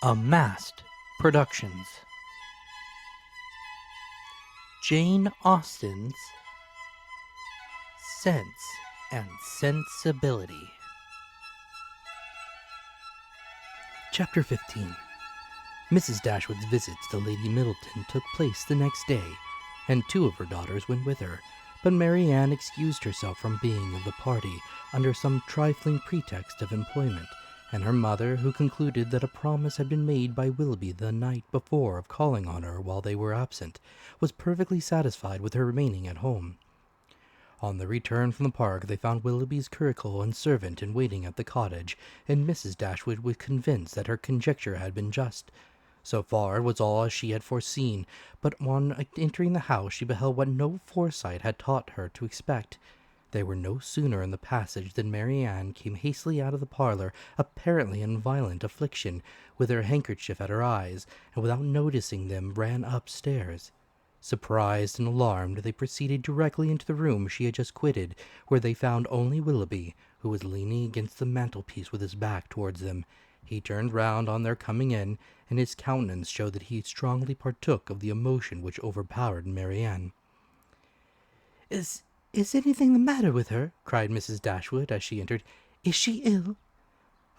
Amassed Productions. Jane Austen's Sense and Sensibility. Chapter 15. Mrs. Dashwood's visit to Lady Middleton took place the next day, and two of her daughters went with her, but Marianne excused herself from being of the party under some trifling pretext of employment, and her mother, who concluded that a promise had been made by Willoughby the night before of calling on her while they were absent, was perfectly satisfied with her remaining at home. On the return from the park they found Willoughby's curricle and servant in waiting at the cottage, and Mrs. Dashwood was convinced that her conjecture had been just. So far it was all as she had foreseen, but on entering the house she beheld what no foresight had taught her to expect. They were no sooner in the passage than Marianne came hastily out of the parlour, apparently in violent affliction, with her handkerchief at her eyes, and without noticing them ran upstairs. Surprised and alarmed, they proceeded directly into the room she had just quitted, where they found only Willoughby, who was leaning against the mantelpiece with his back towards them. He turned round on their coming in, and his countenance showed that he strongly partook of the emotion which overpowered Marianne. Is anything the matter with her?" cried Mrs. Dashwood as she entered. "Is she ill?"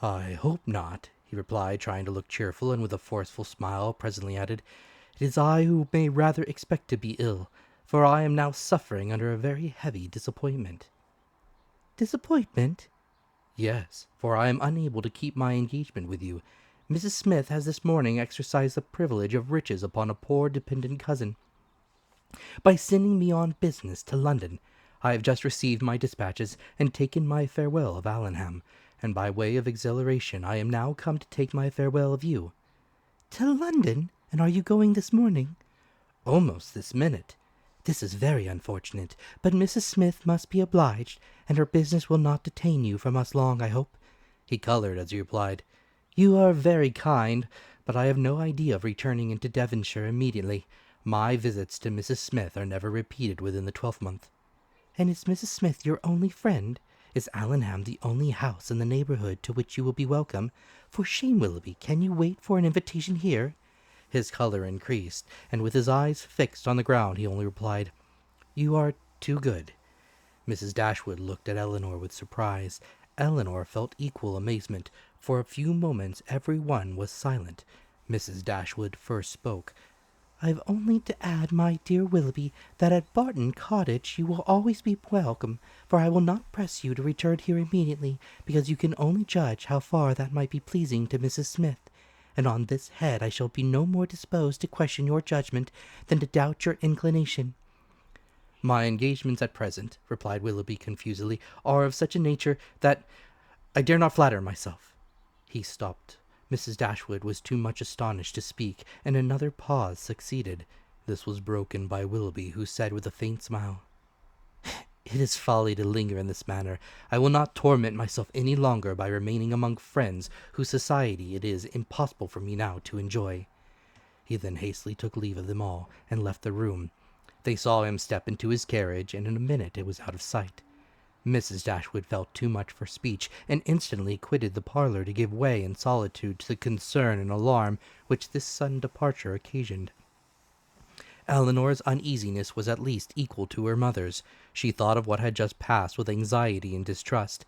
"I hope not," he replied, trying to look cheerful, and with a forceful smile presently added, "It is I who may rather expect to be ill, for I am now suffering under a very heavy disappointment." "Disappointment?" "Yes, for I am unable to keep my engagement with you. Mrs. Smith has this morning exercised the privilege of riches upon a poor dependent cousin, by sending me on business to London. I have just received my dispatches and taken my farewell of Allenham, and by way of exhilaration I am now come to take my farewell of you." "To London? And are you going this morning?" "Almost this minute." "This is very unfortunate, but Mrs. Smith must be obliged, and her business will not detain you from us long, I hope." He coloured as he replied, "You are very kind, but I have no idea of returning into Devonshire immediately. My visits to Mrs. Smith are never repeated within the 12th. "And is Mrs. Smith your only friend? Is Allenham the only house in the neighbourhood to which you will be welcome? For shame, Willoughby, can you wait for an invitation here?" His colour increased, and with his eyes fixed on the ground he only replied, "You are too good." Mrs. Dashwood looked at Elinor with surprise. Elinor felt equal amazement. For a few moments every one was silent. Mrs. Dashwood first spoke. "I've only to add, my dear Willoughby, that at Barton Cottage you will always be welcome, for I will not press you to return here immediately, because you can only judge how far that might be pleasing to Mrs. Smith, and on this head I shall be no more disposed to question your judgment than to doubt your inclination." "My engagements at present," replied Willoughby confusedly, "are of such a nature that I dare not flatter myself." He stopped. Mrs. Dashwood was too much astonished to speak, and another pause succeeded. This was broken by Willoughby, who said with a faint smile, "It is folly to linger in this manner. I will not torment myself any longer by remaining among friends whose society it is impossible for me now to enjoy." He then hastily took leave of them all, and left the room. They saw him step into his carriage, and in a minute it was out of sight. Mrs. Dashwood felt too much for speech, and instantly quitted the parlour to give way in solitude to the concern and alarm which this sudden departure occasioned. Elinor's uneasiness was at least equal to her mother's. She thought of what had just passed with anxiety and distrust.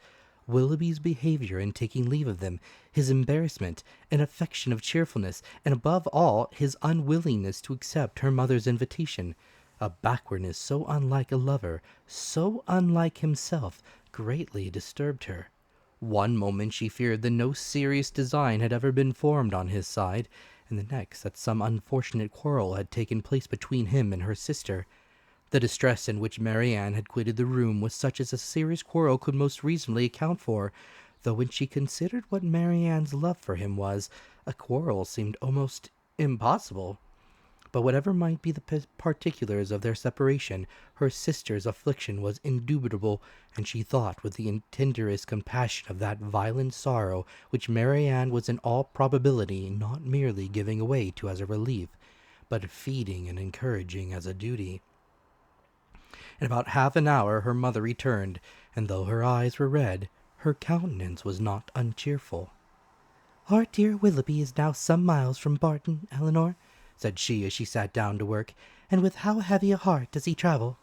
Willoughby's behaviour in taking leave of them, his embarrassment, an affection of cheerfulness, and above all his unwillingness to accept her mother's invitation. A backwardness so unlike a lover, so unlike himself, greatly disturbed her. One moment she feared that no serious design had ever been formed on his side, and the next that some unfortunate quarrel had taken place between him and her sister. The distress in which Marianne had quitted the room was such as a serious quarrel could most reasonably account for, though when she considered what Marianne's love for him was, a quarrel seemed almost impossible. But whatever might be the particulars of their separation, her sister's affliction was indubitable, and she thought with the tenderest compassion of that violent sorrow which Marianne was in all probability not merely giving way to as a relief, but feeding and encouraging as a duty. In about half an hour her mother returned, and though her eyes were red, her countenance was not uncheerful. "Our dear Willoughby is now some miles from Barton, Elinor," said she as she sat down to work, "and with how heavy a heart does he travel?"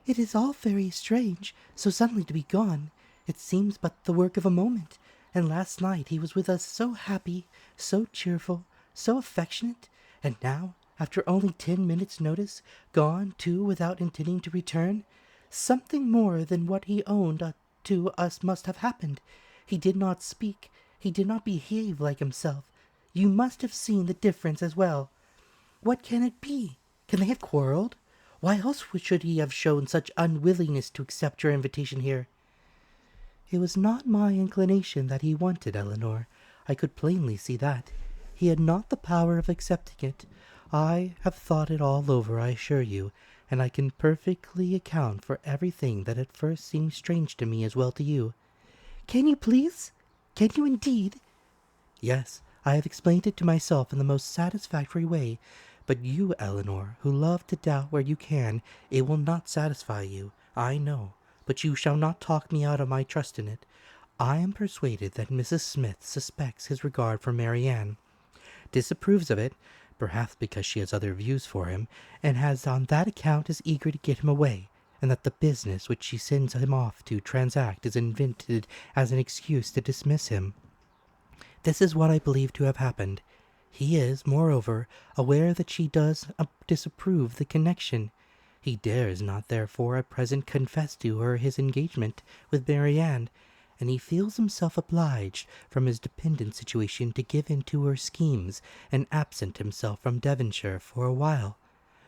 "It is all very strange, so suddenly to be gone. It seems but the work of a moment, and last night he was with us so happy, so cheerful, so affectionate, and now, after only 10 minutes' notice, gone too without intending to return. Something more than what he owned to us must have happened. He did not speak, he did not behave like himself. You must have seen the difference as well. What can it be? Can they have quarreled? Why else should he have shown such unwillingness to accept your invitation here?" "It was not my inclination that he wanted, Elinor. I could plainly see that. He had not the power of accepting it. I have thought it all over, I assure you, and I can perfectly account for everything that at first seemed strange to me as well to you." "Can you please? Can you indeed?" "Yes, I have explained it to myself in the most satisfactory way. But you, Elinor, who love to doubt where you can, it will not satisfy you, I know. But you shall not talk me out of my trust in it. I am persuaded that Mrs. Smith suspects his regard for Marianne, disapproves of it, perhaps because she has other views for him, and has on that account is eager to get him away, and that the business which she sends him off to transact is invented as an excuse to dismiss him. This is what I believe to have happened. He is, moreover, aware that she does disapprove the connection. He dares not therefore at present confess to her his engagement with Marianne, and he feels himself obliged from his dependent situation to give in to her schemes, and absent himself from Devonshire for a while.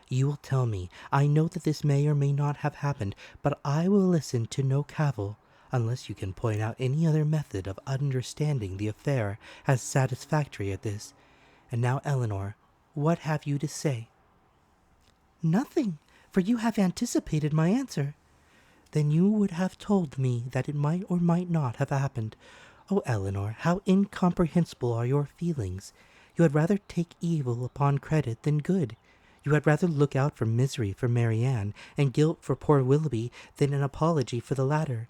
You will tell me, I know that this may or may not have happened, but I will listen to no cavil, unless you can point out any other method of understanding the affair as satisfactory as this. And now, Elinor, what have you to say?" "Nothing, for you have anticipated my answer." "Then you would have told me that it might or might not have happened. Oh, Elinor, how incomprehensible are your feelings! You had rather take evil upon credit than good. You had rather look out for misery for Marianne, and guilt for poor Willoughby, than an apology for the latter.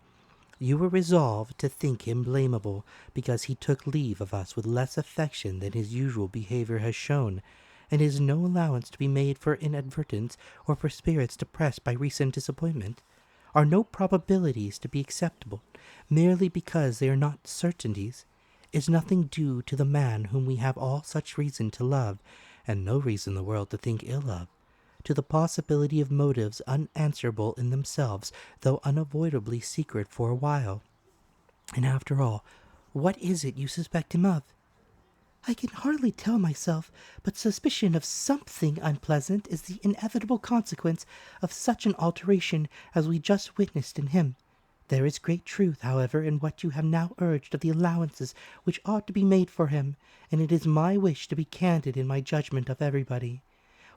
You were resolved to think him blamable, because he took leave of us with less affection than his usual behaviour has shown, and is no allowance to be made for inadvertence, or for spirits depressed by recent disappointment. Are no probabilities to be acceptable, merely because they are not certainties? Is nothing due to the man whom we have all such reason to love, and no reason in the world to think ill of, to the possibility of motives unanswerable in themselves, though unavoidably secret for a while? And after all, what is it you suspect him of?" "I can hardly tell myself, but suspicion of something unpleasant is the inevitable consequence of such an alteration as we just witnessed in him. There is great truth, however, in what you have now urged of the allowances which ought to be made for him, and it is my wish to be candid in my judgment of everybody.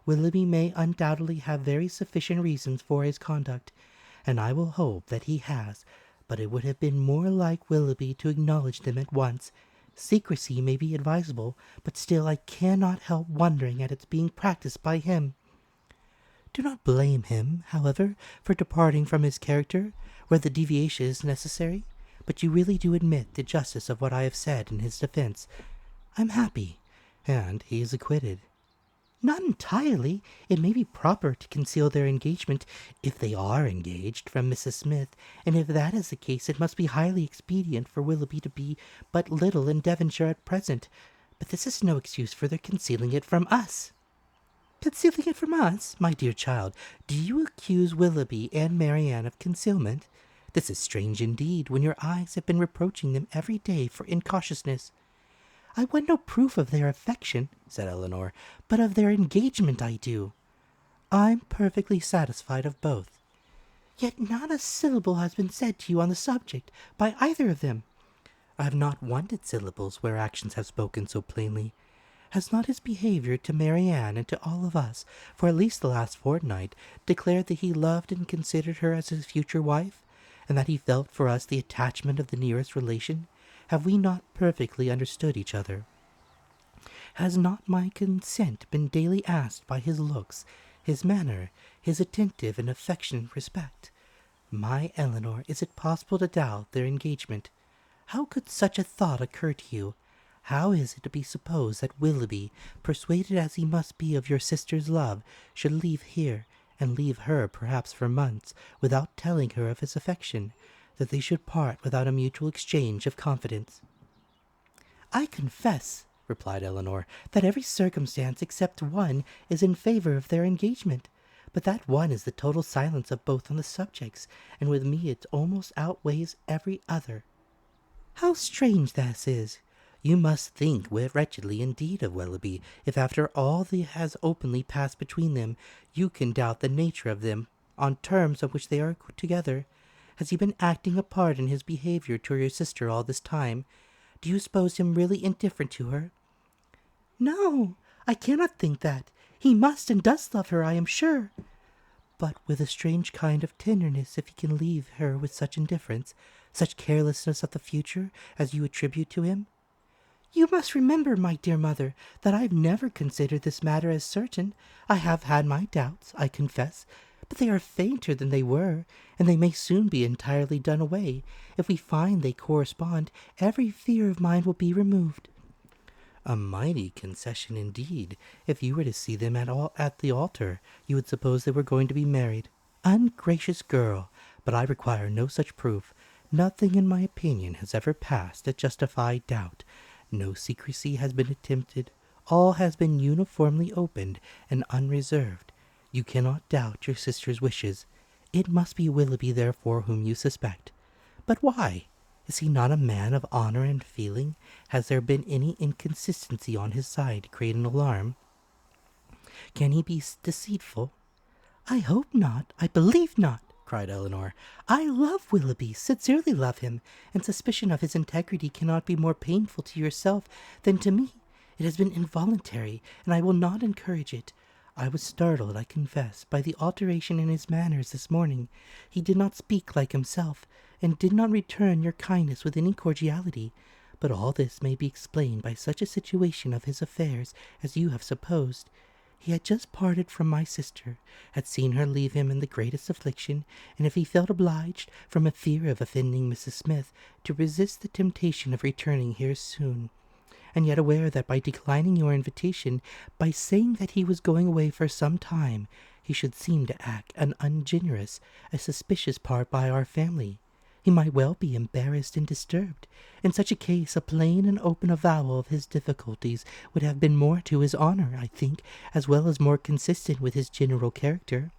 Willoughby may undoubtedly have very sufficient reasons for his conduct, and I will hope that he has, but it would have been more like Willoughby to acknowledge them at once. Secrecy may be advisable, but still I cannot help wondering at its being practised by him." "Do not blame him, however, for departing from his character, where the deviation is necessary, but you really do admit the justice of what I have said in his defence. I am happy, and he is acquitted." "Not entirely. It may be proper to conceal their engagement, if they are engaged, from Mrs. Smith, and if that is the case it must be highly expedient for Willoughby to be but little in Devonshire at present. But this is no excuse for their concealing it from us." "Concealing it from us? My dear child, do you accuse Willoughby and Marianne of concealment? This is strange indeed, when your eyes have been reproaching them every day for incautiousness." "I want no proof of their affection," said Elinor, "but of their engagement I do." "I'm perfectly satisfied of both." "Yet not a syllable has been said to you on the subject, by either of them." "I have not wanted syllables where actions have spoken so plainly. Has not his behaviour to Marianne and to all of us, for at least the last fortnight, declared that he loved and considered her as his future wife, and that he felt for us the attachment of the nearest relation? Have we not perfectly understood each other? Has not my consent been daily asked by his looks, his manner, his attentive and affectionate respect? My Elinor, is it possible to doubt their engagement? How could such a thought occur to you? How is it to be supposed that Willoughby, persuaded as he must be of your sister's love, should leave here, and leave her perhaps for months, without telling her of his affection, that they should part without a mutual exchange of confidence?" "I confess," replied Elinor, "that every circumstance except one is in favor of their engagement. But that one is the total silence of both on the subjects, and with me it almost outweighs every other." "How strange this is! You must think wretchedly indeed of Willoughby, if after all that has openly passed between them, you can doubt the nature of them on terms on which they are together. Has he been acting a part in his behavior to your sister all this time? Do you suppose him really indifferent to her?" "No, I cannot think that. He must and does love her, I am sure." "But with a strange kind of tenderness if he can leave her with such indifference, such carelessness of the future, as you attribute to him?" "You must remember, my dear mother, that I have never considered this matter as certain. I have had my doubts, I confess, but they are fainter than they were, and they may soon be entirely done away. If we find they correspond, every fear of mine will be removed." "A mighty concession indeed. If you were to see them at the altar, you would suppose they were going to be married." "Ungracious girl! But I require no such proof. Nothing in my opinion has ever passed to justify doubt. No secrecy has been attempted. All has been uniformly opened and unreserved. You cannot doubt your sister's wishes. It must be Willoughby, therefore, whom you suspect. But why? Is he not a man of honor and feeling? Has there been any inconsistency on his side to create an alarm? Can he be deceitful?" "I hope not. I believe not," cried Elinor. "I love Willoughby, sincerely love him, and suspicion of his integrity cannot be more painful to yourself than to me. It has been involuntary, and I will not encourage it. I was startled, I confess, by the alteration in his manners this morning. He did not speak like himself, and did not return your kindness with any cordiality. But all this may be explained by such a situation of his affairs as you have supposed. He had just parted from my sister, had seen her leave him in the greatest affliction, and if he felt obliged, from a fear of offending Mrs. Smith, to resist the temptation of returning here soon, and yet aware that by declining your invitation, by saying that he was going away for some time, he should seem to act an ungenerous, a suspicious part by our family. He might well be embarrassed and disturbed. In such a case, a plain and open avowal of his difficulties would have been more to his honor, I think, as well as more consistent with his general character.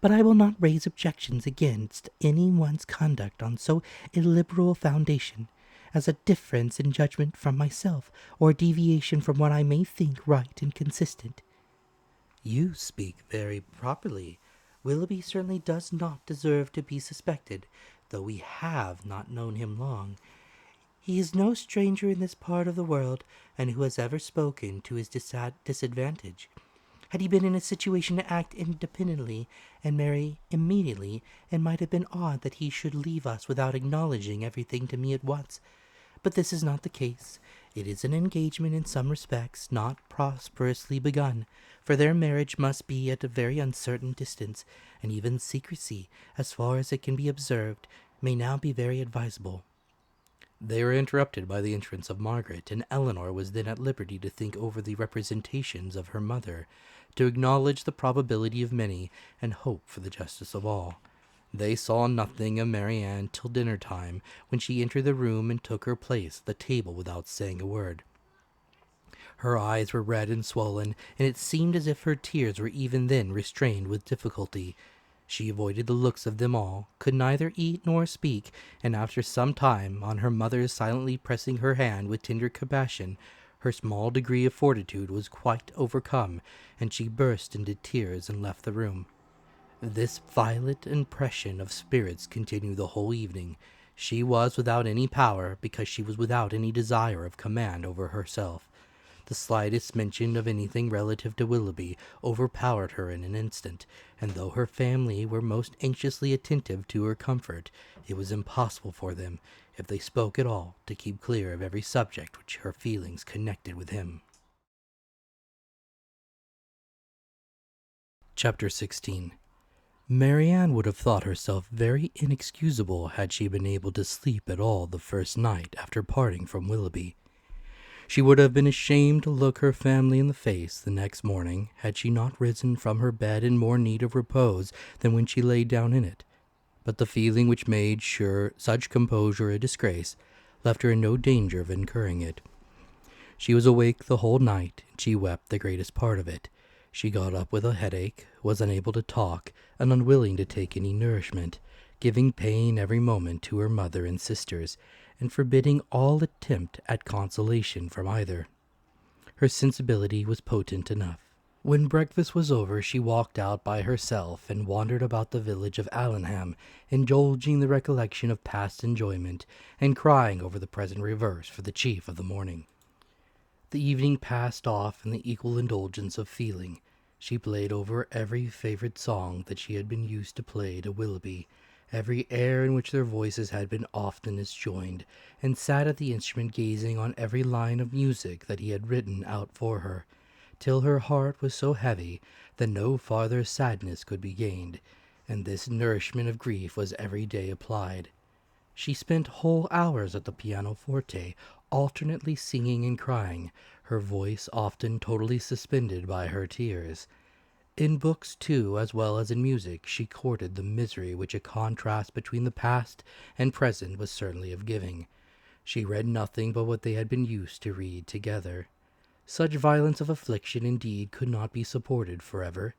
But I will not raise objections against any one's conduct on so illiberal a foundation as a difference in judgment from myself, or a deviation from what I may think right and consistent." "You speak very properly. Willoughby certainly does not deserve to be suspected, though we have not known him long. He is no stranger in this part of the world, and who has ever spoken to his disadvantage? Had he been in a situation to act independently and marry immediately, it might have been odd that he should leave us without acknowledging everything to me at once. But this is not the case. It is an engagement in some respects not prosperously begun, for their marriage must be at a very uncertain distance, and even secrecy, as far as it can be observed, may now be very advisable." They were interrupted by the entrance of Margaret, and Elinor was then at liberty to think over the representations of her mother, to acknowledge the probability of many, and hope for the justice of all. They saw nothing of Marianne till dinner time, when she entered the room and took her place at the table without saying a word. Her eyes were red and swollen, and it seemed as if her tears were even then restrained with difficulty. She avoided the looks of them all, could neither eat nor speak, and after some time, on her mother's silently pressing her hand with tender compassion, her small degree of fortitude was quite overcome, and she burst into tears and left the room. This violent impression of spirits continued the whole evening. She was without any power, because she was without any desire of command over herself. The slightest mention of anything relative to Willoughby overpowered her in an instant, and though her family were most anxiously attentive to her comfort, it was impossible for them, if they spoke at all, to keep clear of every subject which her feelings connected with him. Chapter 16. Marianne would have thought herself very inexcusable had she been able to sleep at all the first night after parting from Willoughby. She would have been ashamed to look her family in the face the next morning had she not risen from her bed in more need of repose than when she lay down in it. But the feeling which made sure such composure a disgrace left her in no danger of incurring it. She was awake the whole night, and she wept the greatest part of it. She got up with a headache, was unable to talk, and unwilling to take any nourishment, giving pain every moment to her mother and sisters, and forbidding all attempt at consolation from either. Her sensibility was potent enough. When breakfast was over, she walked out by herself and wandered about the village of Allenham, indulging the recollection of past enjoyment, and crying over the present reverse for the chief of the morning. The evening passed off in the equal indulgence of feeling. She played over every favourite song that she had been used to play to Willoughby, every air in which their voices had been oftenest joined, and sat at the instrument gazing on every line of music that he had written out for her, till her heart was so heavy that no farther sadness could be gained, and this nourishment of grief was every day applied. She spent whole hours at the pianoforte, alternately singing and crying, her voice often totally suspended by her tears. In books, too, as well as in music, she courted the misery which a contrast between the past and present was certainly of giving. She read nothing but what they had been used to read together. Such violence of affliction, indeed, could not be supported forever.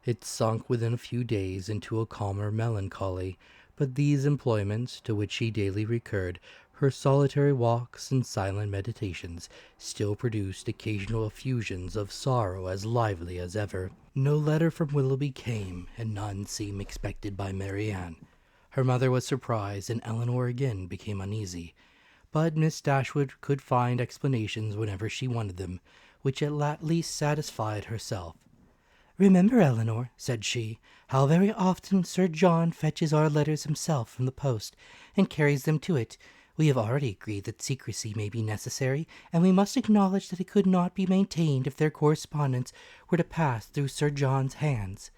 It sunk within a few days into a calmer melancholy, but these employments, to which she daily recurred, her solitary walks and silent meditations, still produced occasional effusions of sorrow as lively as ever. No letter from Willoughby came, and none seemed expected by Marianne. Her mother was surprised, and Elinor again became uneasy. But Miss Dashwood could find explanations whenever she wanted them, which at least satisfied herself. "Remember, Elinor," said she, "how very often Sir John fetches our letters himself from the post, and carries them to it. We have already agreed that secrecy may be necessary, and we must acknowledge that it could not be maintained if their correspondence were to pass through Sir John's hands."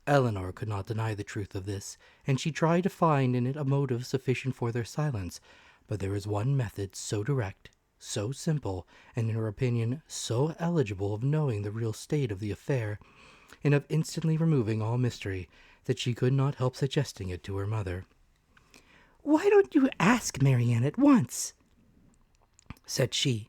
Elinor could not deny the truth of this, and she tried to find in it a motive sufficient for their silence, but there was one method so direct, so simple, and in her opinion so eligible of knowing the real state of the affair, and of instantly removing all mystery, that she could not help suggesting it to her mother. "Why don't you ask Marianne at once?" said she.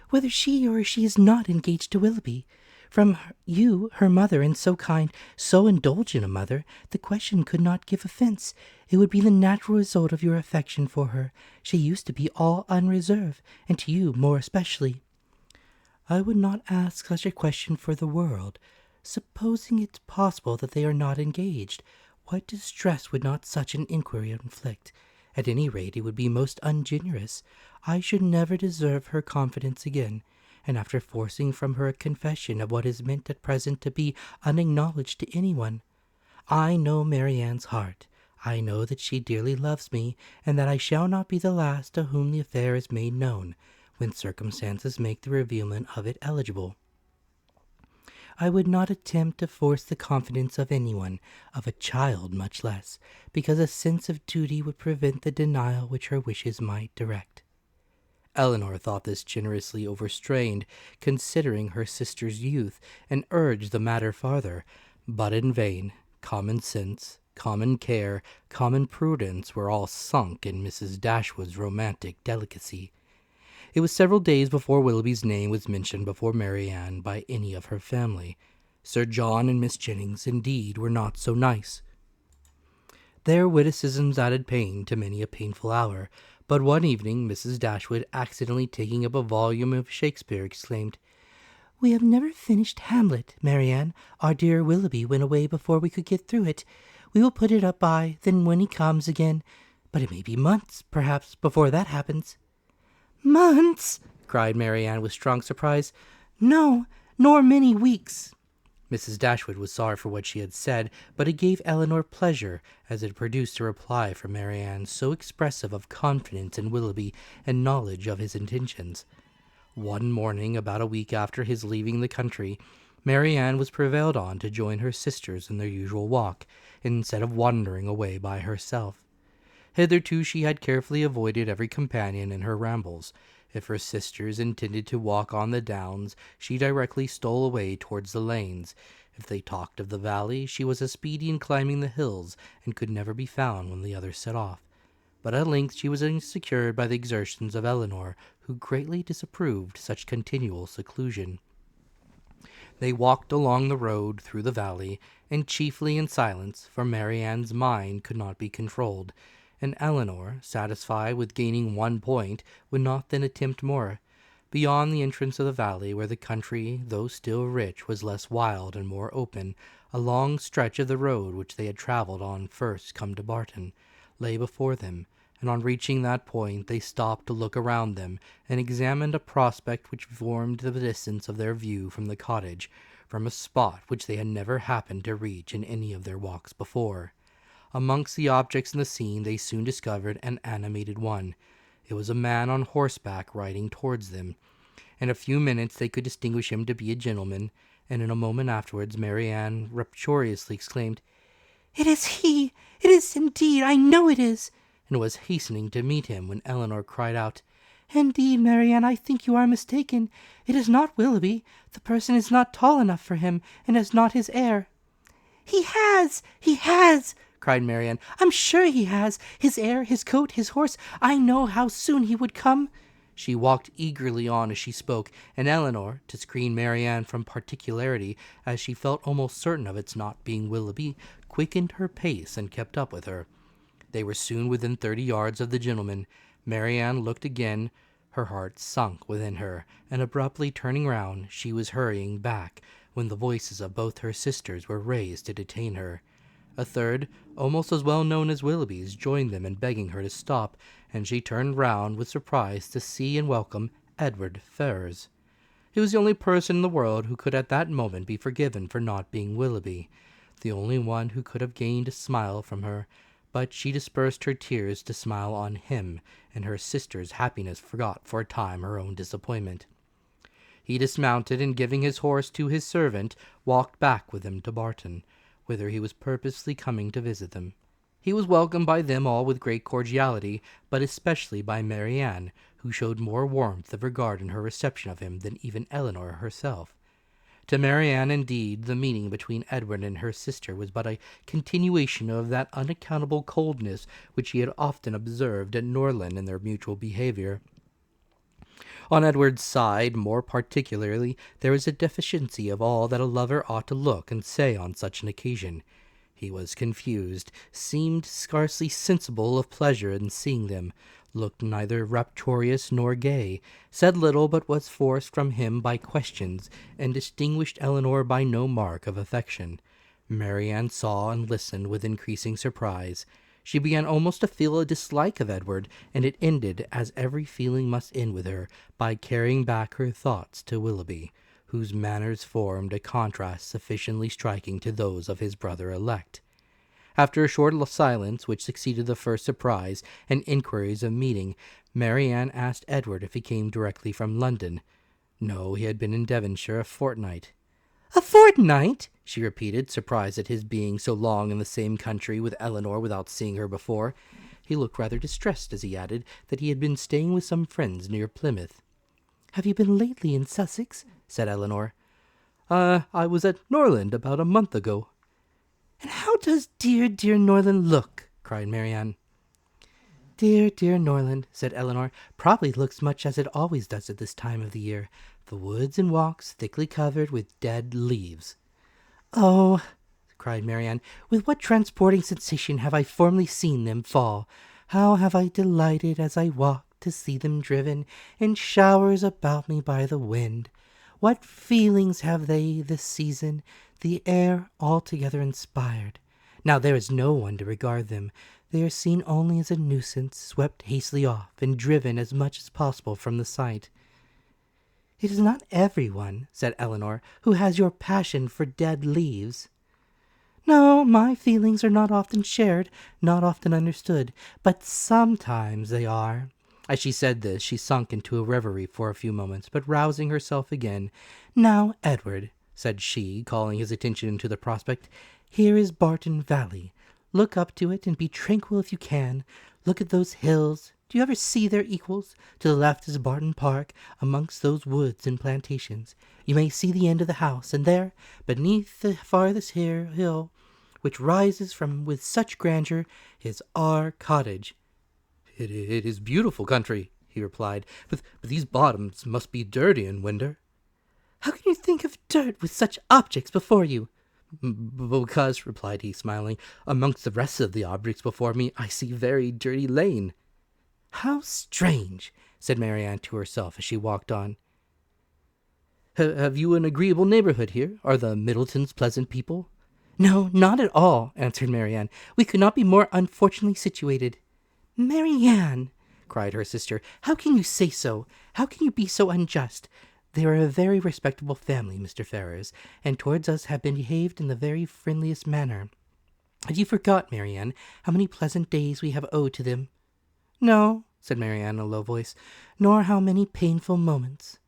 "Whether she or she is not engaged to Willoughby. From you, her mother, and so kind, so indulgent a mother, the question could not give offence. It would be the natural result of your affection for her. She used to be all unreserve, and to you more especially." "I would not ask such a question for the world. Supposing it possible that they are not engaged, what distress would not such an inquiry inflict? At any rate, it would be most ungenerous. I should never deserve her confidence again, and after forcing from her a confession of what is meant at present to be unacknowledged to anyone. I know Marianne's heart. I know that she dearly loves me, and that I shall not be the last to whom the affair is made known, when circumstances make the revealment of it eligible. I would not attempt to force the confidence of anyone, of a child much less, because a sense of duty would prevent the denial which her wishes might direct." Elinor thought this generously overstrained, considering her sister's youth, and urged the matter farther, but in vain. Common sense, common care, common prudence were all sunk in Mrs. Dashwood's romantic delicacy. It was several days before Willoughby's name was mentioned before Marianne by any of her family. Sir John and Miss Jennings, indeed, were not so nice. Their witticisms added pain to many a painful hour, but one evening Mrs. Dashwood, accidentally taking up a volume of Shakespeare, exclaimed, "We have never finished Hamlet, Marianne. Our dear Willoughby went away before we could get through it. We will put it up by then when he comes again, but it may be months, perhaps, before that happens." "Months!" cried Marianne with strong surprise. "No, nor many weeks." Mrs. Dashwood was sorry for what she had said, but it gave Elinor pleasure, as it produced a reply from Marianne so expressive of confidence in Willoughby and knowledge of his intentions. One morning, about a week after his leaving the country, Marianne was prevailed on to join her sisters in their usual walk, instead of wandering away by herself. Hitherto she had carefully avoided every companion in her rambles. If her sisters intended to walk on the downs, she directly stole away towards the lanes. If they talked of the valley, she was as speedy in climbing the hills, and could never be found when the others set off. But at length she was secured by the exertions of Elinor, who greatly disapproved such continual seclusion. They walked along the road through the valley, and chiefly in silence, for Marianne's mind could not be controlled, and Elinor, satisfied with gaining one point, would not then attempt more. Beyond the entrance of the valley, where the country, though still rich, was less wild and more open, a long stretch of the road which they had travelled on first come to Barton lay before them, and on reaching that point they stopped to look around them, and examined a prospect which formed the distance of their view from the cottage, from a spot which they had never happened to reach in any of their walks before. Amongst the objects in the scene they soon discovered an animated one. It was a man on horseback riding towards them. In a few minutes they could distinguish him to be a gentleman, and in a moment afterwards Marianne rapturously exclaimed, "It is he! It is indeed! I know it is!" and was hastening to meet him when Elinor cried out, "Indeed, Marianne, I think you are mistaken. It is not Willoughby. The person is not tall enough for him, and has not his air." "He has! He has!" cried Marianne. "I'm sure he has. His air, his coat, his horse. I know how soon he would come." She walked eagerly on as she spoke, and Elinor, to screen Marianne from particularity, as she felt almost certain of its not being Willoughby, quickened her pace and kept up with her. They were soon within 30 yards of the gentleman. Marianne looked again. Her heart sunk within her, and abruptly turning round, she was hurrying back, when the voices of both her sisters were raised to detain her. A third, almost as well known as Willoughby's, joined them in begging her to stop, and she turned round with surprise to see and welcome Edward Ferrars. He was the only person in the world who could at that moment be forgiven for not being Willoughby, the only one who could have gained a smile from her, but she dispersed her tears to smile on him, and her sister's happiness forgot for a time her own disappointment. He dismounted, and giving his horse to his servant, walked back with him to Barton, whither he was purposely coming to visit them. He was welcomed by them all with great cordiality, but especially by Marianne, who showed more warmth of regard in her reception of him than even Elinor herself. To Marianne, indeed, the meeting between Edward and her sister was but a continuation of that unaccountable coldness which she had often observed at Norland in their mutual behaviour. On Edward's side, more particularly, there was a deficiency of all that a lover ought to look and say on such an occasion. He was confused, seemed scarcely sensible of pleasure in seeing them, looked neither rapturous nor gay, said little but was forced from him by questions, and distinguished Elinor by no mark of affection. Marianne saw and listened with increasing surprise. She began almost to feel a dislike of Edward, and it ended, as every feeling must end with her, by carrying back her thoughts to Willoughby, whose manners formed a contrast sufficiently striking to those of his brother-elect. After a short silence, which succeeded the first surprise and inquiries of meeting, Marianne asked Edward if he came directly from London. No, he had been in Devonshire a fortnight. "A fortnight!" she repeated, surprised at his being so long in the same country with Elinor without seeing her before. He looked rather distressed as he added that he had been staying with some friends near Plymouth. "Have you been lately in Sussex?" said Elinor. I was at Norland about a month ago." "And how does dear, dear Norland look?" cried Marianne. "Dear, dear Norland," said Elinor, "probably looks much as it always does at this time of the year, the woods and walks thickly covered with dead leaves." "Oh," cried Marianne, "with what transporting sensation have I formerly seen them fall! How have I delighted as I walked to see them driven in showers about me by the wind! What feelings have they this season, the air altogether inspired! Now there is no one to regard them. They are seen only as a nuisance, swept hastily off, and driven as much as possible from the sight." "It is not every one," said Elinor, "who has your passion for dead leaves." "No, my feelings are not often shared, not often understood, but sometimes they are." As she said this, she sunk into a reverie for a few moments, but rousing herself again, "Now, Edward," said she, calling his attention to the prospect, "here is Barton Valley. Look up to it, and be tranquil if you can. Look at those hills. Do you ever see their equals? To the left is Barton Park, amongst those woods and plantations. You may see the end of the house, and there, beneath the farthest hill, which rises from with such grandeur, is our cottage. It is beautiful country, he replied, but these bottoms must be dirty in winter. How can you think of dirt with such objects before you? Because, replied he, smiling, amongst the rest of the objects before me, I see very dirty lane. How strange, said Marianne to herself as she walked on. Have you an agreeable neighborhood here? Are the Middletons pleasant people? No, not at all, answered Marianne. We could not be more unfortunately situated. Marianne, cried her sister, how can you say so? How can you be so unjust? They are a very respectable family, Mr. Ferrars, and towards us have been behaved in the very friendliest manner. Have you forgot, Marianne, how many pleasant days we have owed to them? No, said Marianne in a low voice, nor how many painful moments.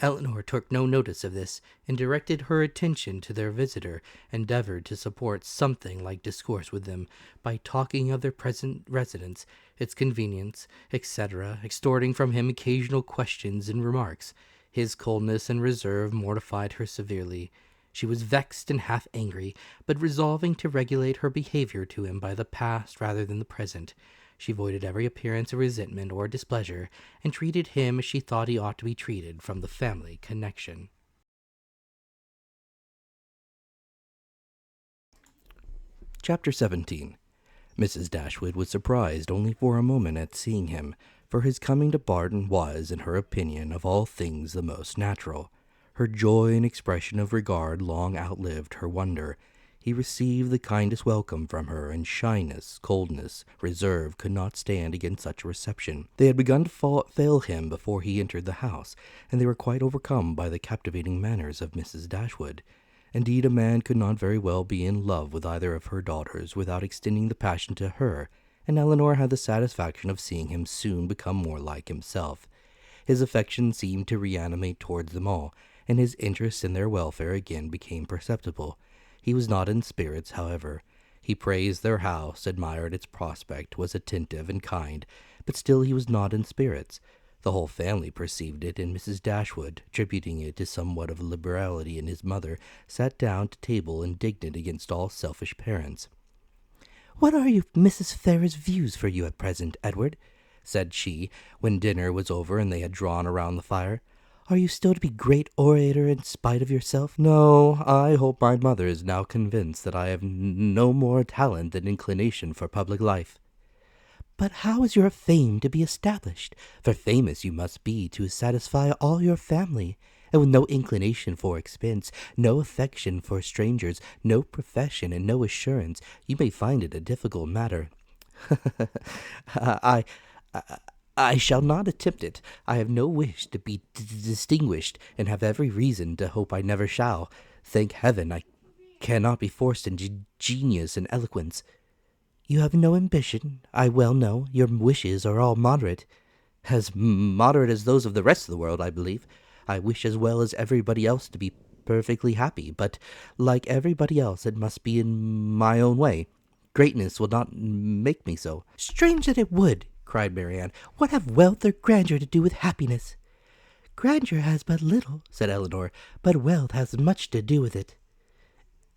Elinor took no notice of this, and directed her attention to their visitor, endeavored to support something like discourse with them, by talking of their present residence, its convenience, etc., extorting from him occasional questions and remarks. His coldness and reserve mortified her severely. She was vexed and half angry, but resolving to regulate her behavior to him by the past rather than the present, she avoided every appearance of resentment or displeasure, and treated him as she thought he ought to be treated from the family connection. Chapter 17. Mrs. Dashwood was surprised only for a moment at seeing him, for his coming to Barton was, in her opinion, of all things the most natural. Her joy and expression of regard long outlived her wonder. He received the kindest welcome from her, and shyness, coldness, reserve could not stand against such a reception. They had begun to fail him before he entered the house, and they were quite overcome by the captivating manners of Mrs. Dashwood. Indeed, a man could not very well be in love with either of her daughters without extending the passion to her, and Elinor had the satisfaction of seeing him soon become more like himself. His affection seemed to reanimate towards them all, and his interest in their welfare again became perceptible. He was not in spirits, however. He praised their house, admired its prospect, was attentive and kind, but still he was not in spirits. The whole family perceived it, and Mrs. Dashwood, attributing it to somewhat of liberality in his mother, sat down to table indignant against all selfish parents. "What are Mrs. Ferrars' views for you at present, Edward?" said she, when dinner was over and they had drawn around the fire. "Are you still to be great orator in spite of yourself?" "No, I hope my mother is now convinced that I have no more talent than inclination for public life." "But how is your fame to be established? For famous you must be to satisfy all your family, and with no inclination for expense, no affection for strangers, no profession, and no assurance, you may find it a difficult matter." I shall not attempt it. I have no wish to be distinguished, and have every reason to hope I never shall. Thank heaven, I cannot be forced into genius and eloquence." "You have no ambition, I well know. Your wishes are all moderate." "As moderate as those of the rest of the world, I believe. I wish as well as everybody else to be perfectly happy, but, like everybody else, it must be in my own way. Greatness will not make me so." "Strange that it would!" cried Marianne. "What have wealth or grandeur to do with happiness?" "Grandeur has but little," said Elinor, "but wealth has much to do with it."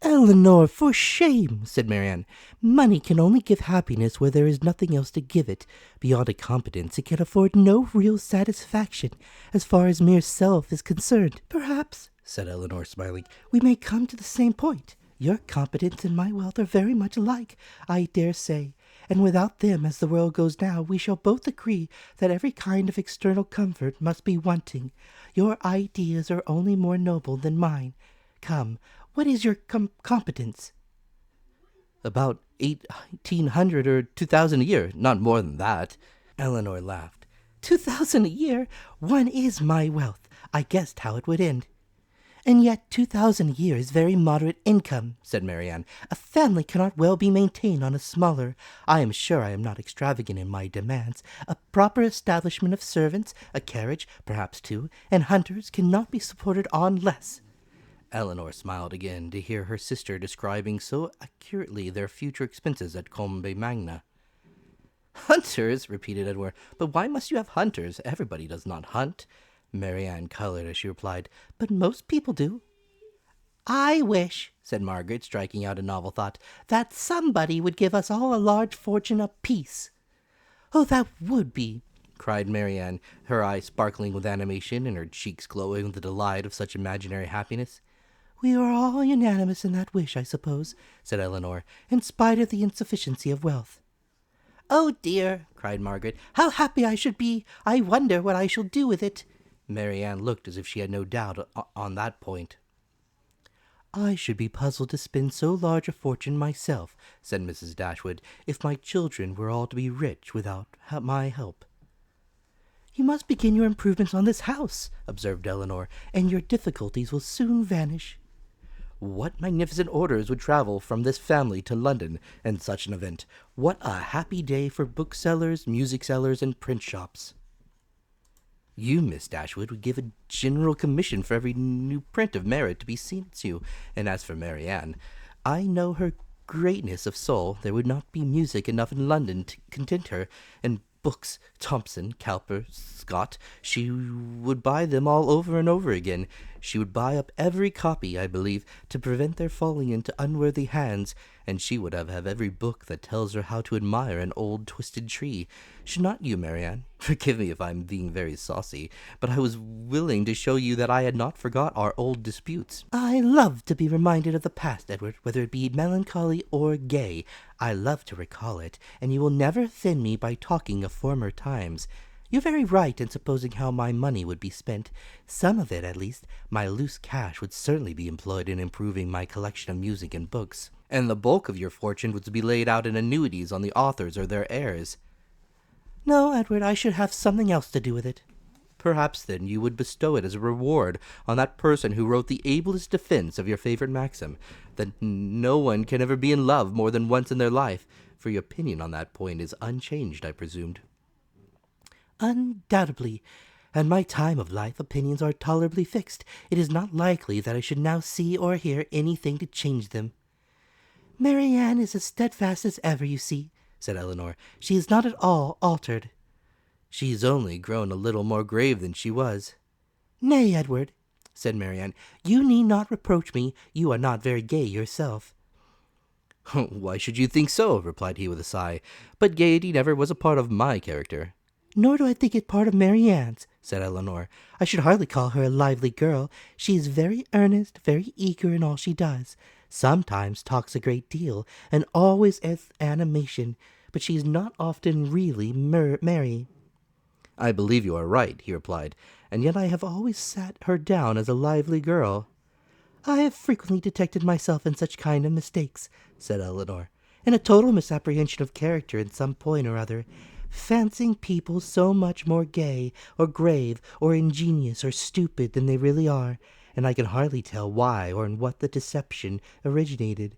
"Elinor, for shame!" said Marianne. "Money can only give happiness where there is nothing else to give it. Beyond a competence, it can afford no real satisfaction, as far as mere self is concerned." "Perhaps," said Elinor, smiling, "we may come to the same point. Your competence and my wealth are very much alike, I dare say, and without them, as the world goes now, we shall both agree that every kind of external comfort must be wanting. Your ideas are only more noble than mine. Come, what is your competence?" "About 1,800 or 2,000 a year, not more than that." Elinor laughed. 2,000 a year? One is my wealth. I guessed how it would end." "And yet 2,000 a year is very moderate income," said Marianne. "A family cannot well be maintained on a smaller. I am sure I am not extravagant in my demands. A proper establishment of servants, a carriage, perhaps two, and hunters cannot be supported on less." Elinor smiled again to hear her sister describing so accurately their future expenses at Combe Magna. Hunters, repeated Edward. But why must you have hunters? Everybody does not hunt. Marianne colored as she replied, But most people do. I wish, said Margaret, striking out a novel thought, that somebody would give us all a large fortune apiece. Oh, that would be, cried Marianne, her eyes sparkling with animation and her cheeks glowing with the delight of such imaginary happiness. We are all unanimous in that wish, I suppose, said Elinor, in spite of the insufficiency of wealth. Oh, dear, cried Margaret, how happy I should be! I wonder what I shall do with it. Marianne looked as if she had no doubt on that point. I should be puzzled to spend so large a fortune myself, said Mrs. Dashwood, if my children were all to be rich without my help. You must begin your improvements on this house, observed Elinor, and your difficulties will soon vanish. What magnificent orders would travel from this family to London in such an event! What a happy day for booksellers, music sellers, and print shops! You, Miss Dashwood, would give a general commission for every new print of merit to be seen at you, and as for Marianne, I know her greatness of soul. There would not be music enough in London to content her, and books, Thomson, Cowper, Scott, she would buy them all over and over again. She would buy up every copy, I believe, to prevent their falling into unworthy hands, and she would have every book that tells her how to admire an old twisted tree. Should not you, Marianne? Forgive me if I am being very saucy, but I was willing to show you that I had not forgot our old disputes. I love to be reminded of the past, Edward, whether it be melancholy or gay. I love to recall it, and you will never offend me by talking of former times. You're very right in supposing how my money would be spent. Some of it, at least, my loose cash, would certainly be employed in improving my collection of music and books, and the bulk of your fortune was to be laid out in annuities on the authors or their heirs. No, Edward, I should have something else to do with it. Perhaps, then, you would bestow it as a reward on that person who wrote the ablest defense of your favorite maxim, that no one can ever be in love more than once in their life, for your opinion on that point is unchanged, I presumed. Undoubtedly. At my time of life, opinions are tolerably fixed. It is not likely that I should now see or hear anything to change them. Marianne is as steadfast as ever, you see, said Elinor. She is not at all altered. She is only grown a little more grave than she was. Nay, Edward, said Marianne, you need not reproach me. You are not very gay yourself. Why should you think so? Replied he with a sigh. But gaiety never was a part of my character. Nor do I think it part of Marianne's, said Elinor. I should hardly call her a lively girl. She is very earnest, very eager in all she does. Sometimes talks a great deal, and always with animation, but she is not often really merry. I believe you are right, he replied, and yet I have always set her down as a lively girl. I have frequently detected myself in such kind of mistakes, said Elinor, in a total misapprehension of character in some point or other, fancying people so much more gay, or grave, or ingenious, or stupid than they really are, and I can hardly tell why or in what the deception originated.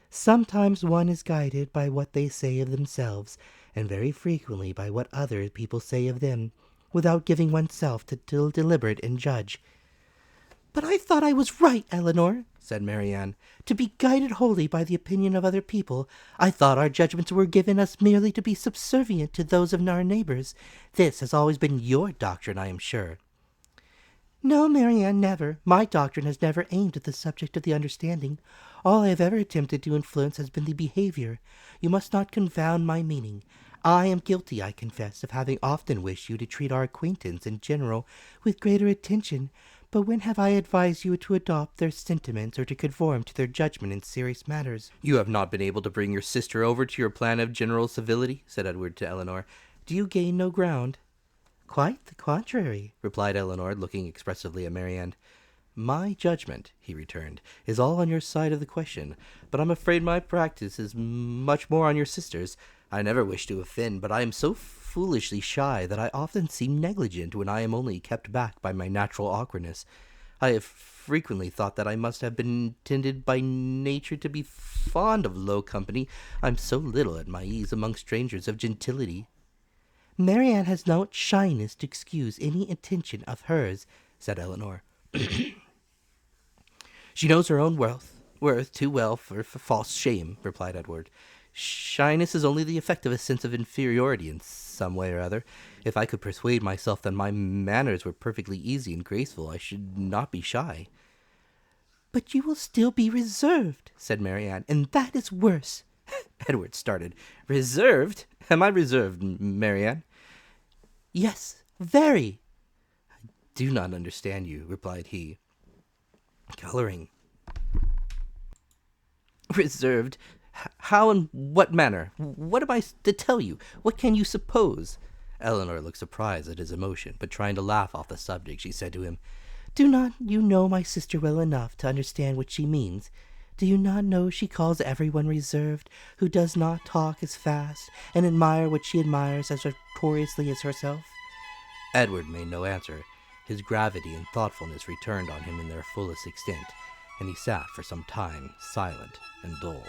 Sometimes one is guided by what they say of themselves, and very frequently by what other people say of them, without giving oneself to deliberate and judge. But I thought I was right, Elinor, said Marianne, to be guided wholly by the opinion of other people. I thought our judgments were given us merely to be subservient to those of our neighbors. This has always been your doctrine, I am sure. No, Marianne, never. My doctrine has never aimed at the subject of the understanding. All I have ever attempted to influence has been the behavior. You must not confound my meaning. I am guilty, I confess, of having often wished you to treat our acquaintance in general with greater attention, but when have I advised you to adopt their sentiments or to conform to their judgment in serious matters? You have not been able to bring your sister over to your plan of general civility, said Edward to Elinor. Do you gain no ground? Quite the contrary, replied Elinor, looking expressively at Marianne. My judgment, he returned, is all on your side of the question, but I'm afraid my practice is much more on your sister's. I never wish to offend, but I am so foolishly shy that I often seem negligent when I am only kept back by my natural awkwardness. I have frequently thought that I must have been intended by nature to be fond of low company. I'm so little at my ease among strangers of gentility. Marianne has no shyness to excuse any intention of hers, said Elinor. She knows her own worth too well for false shame, replied Edward. Shyness is only the effect of a sense of inferiority in some way or other. If I could persuade myself that my manners were perfectly easy and graceful, I should not be shy." "But you will still be reserved," said Marianne, "and that is worse." Edward started. "Reserved? Am I reserved, Marianne?" "Yes, very." "I do not understand you," replied he, coloring. "Reserved? How and what manner? What am I to tell you? What can you suppose?" Elinor looked surprised at his emotion, but trying to laugh off the subject, she said to him, "Do not you know my sister well enough to understand what she means? Do you not know she calls everyone reserved who does not talk as fast and admire what she admires as victoriously as herself?" Edward made no answer. His gravity and thoughtfulness returned on him in their fullest extent, and he sat for some time silent and dull.